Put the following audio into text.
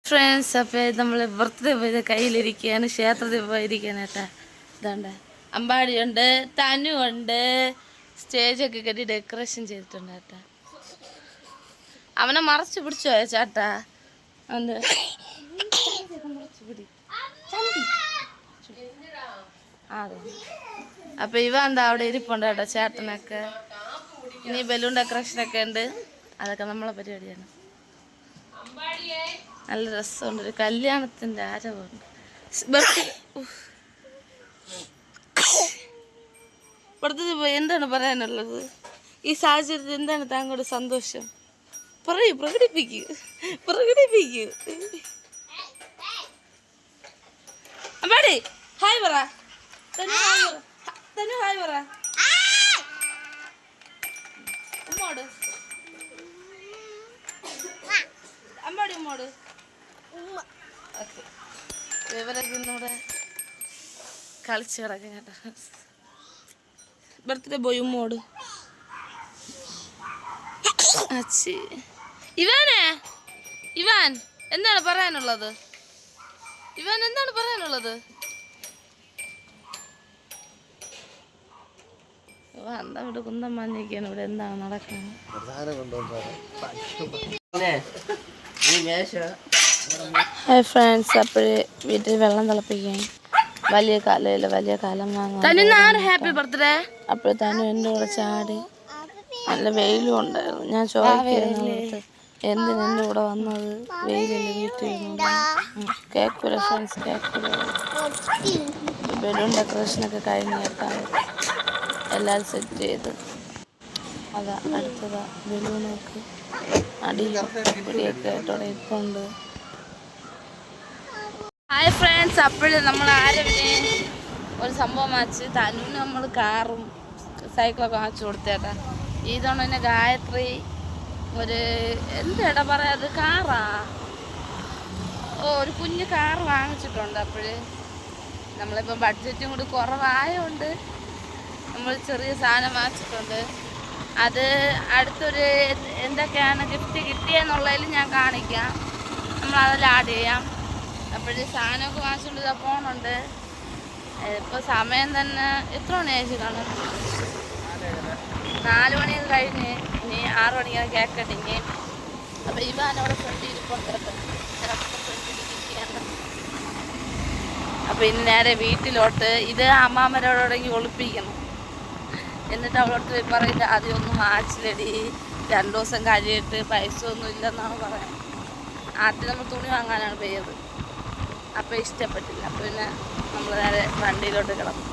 Friends, അപ്പോൾ നമ്മൾ birthday പോയത് കയ്യിലിരിക്കുകയാണ്. ക്ഷേത്രത്തിൽ പോയിരിക്കുകയാണ് കേട്ടാ. ഇതാണ്ട് അമ്പാടിയുണ്ട്, തനു ഉണ്ട്, സ്റ്റേജൊക്കെ കെട്ടി ഡെക്കറേഷൻ ചെയ്തിട്ടുണ്ട് കേട്ടാ. അവനെ മറച്ചു പിടിച്ചോ ചേട്ടാ? എന്ത് അതെ. അപ്പോൾ ഇവ എന്താ അവിടെ ഇരിപ്പുണ്ട് കേട്ടോ, ചേട്ടനൊക്കെ. ഇനി ബലൂൺ ഡെക്കറേഷനൊക്കെ ഉണ്ട്. അതൊക്കെ നമ്മളെ പരിപാടിയാണ്. നല്ല രസമുണ്ട്. ഒരു കല്യാണത്തിൻ്റെ ആരവുണ്ട്. പുറത്ത് പോയി എന്താണ് പറയാനുള്ളത്? ഈ സാഹചര്യത്തിൽ എന്താണ് താങ്കളുടെ സന്തോഷം? പറയൂ, പ്രകടിപ്പിക്കൂ. അമ്പാടി ഹായ് പറ. തനു ഹായ് പറ. ഉമ്മോട് അമ്പാടി ഉമ്മോട്. ഓക്കെ, ഇവരൊക്കെ ഇന്നൂടെ കളിച്ച് കിടക്കും കേട്ടോ. ബർത്ത്ഡേ ബോയ് ഉമ്മോട്. അച്ഛി ഇവാൻ എന്താണ് പറയാനുള്ളത്? എന്താ ഇവിടെ കുന്തം മഞ്ഞൊക്കെയാണ്. ഇവിടെ എന്താണ് നടക്കുന്നത്? ഹായ് ഫ്രണ്ട്സ്, അപ്പോഴേ വീട്ടിൽ വെള്ളം തിളപ്പിക്കുകയും വലിയ കാലം വാങ്ങാൻ. Happy birthday. അപ്പോൾ തനു എൻ്റെ കൂടെ ചാടി. നല്ല വെയിലും ഉണ്ടായിരുന്നു. ഞാൻ ചോദിക്കുന്നത് എന്തിനെൻ്റെ കൂടെ വന്നത്? വെയിലല്ലേ വീട്ടിൽ. കേൾക്കൂല ഫ്രണ്ട്സ്, കേൾക്കൂല. ബലൂൺ ഡെക്കറേഷനൊക്കെ കഴിഞ്ഞ് കേട്ടാ. എല്ലാം സെറ്റ് ചെയ്ത് അതാ അടുത്തതാ ബലൂണൊക്കെ അടിയൊക്കെ ആയിട്ടോടെ ഇപ്പുണ്ട്. ഹായ് ഫ്രണ്ട്സ്, അപ്പോഴും നമ്മൾ ആരവിനെ ഒരു സംഭവം വാങ്ങിച്ച് തനുവിന് നമ്മൾ കാറും സൈക്കിളൊക്കെ വാങ്ങിച്ചു കൊടുത്തേട്ടാ. ഇതോണ്ട് തന്നെ ഗായത്രി ഒരു എന്താ പറയാ, അത് കാറാ, ഒരു കുഞ്ഞു കാറ് വാങ്ങിച്ചിട്ടുണ്ട്. അപ്പോഴ് നമ്മളിപ്പം ബഡ്ജറ്റും കൂടി കുറവായതുകൊണ്ട് നമ്മൾ ചെറിയ സാധനം വാങ്ങിച്ചിട്ടുണ്ട്. അത് അടുത്തൊരു എന്തൊക്കെയാണ് ഗിഫ്റ്റ് കിട്ടിയെന്നുള്ളതിൽ ഞാൻ കാണിക്കാം. നമ്മളതെല്ലാം ആഡ് ചെയ്യാം. അപ്പോഴ് സാധനമൊക്കെ വാങ്ങിച്ചുകൊണ്ട് ഇതാ പോകണുണ്ട്. ഇപ്പോൾ സമയം തന്നെ എത്ര മണിയാഴ്ച കാണും? 4 മണിയൊക്കെ കഴിഞ്ഞ്. ഇനി 6 മണിക്കാണ് കേക്ക് കട്ടിങ്. അപ്പോൾ ഇവാനവിടെ ഫ്രണ്ടിരിപ്പുണ്ട്. അപ്പോൾ ഇനി നേരെ വീട്ടിലോട്ട്. ഇത് അമ്മാമ്മരോടെങ്കിൽ ഒളിപ്പിക്കണം. എന്നിട്ട് അവളോട്ട് പറയില്ല, അതൊന്നും ആച്ചിലടി, 2 ദിവസം കഴിയിട്ട് പൈസ ഒന്നും ഇല്ലെന്നാണ് പറയുന്നത്. ആദ്യം നമ്മൾ തുണി വാങ്ങാനാണ് പോയത്. അപ്പോൾ ഇഷ്ടപ്പെട്ടില്ല. അപ്പോൾ പിന്നെ നമ്മൾ നേരെ വണ്ടിയിലോട്ട് കിടന്നു.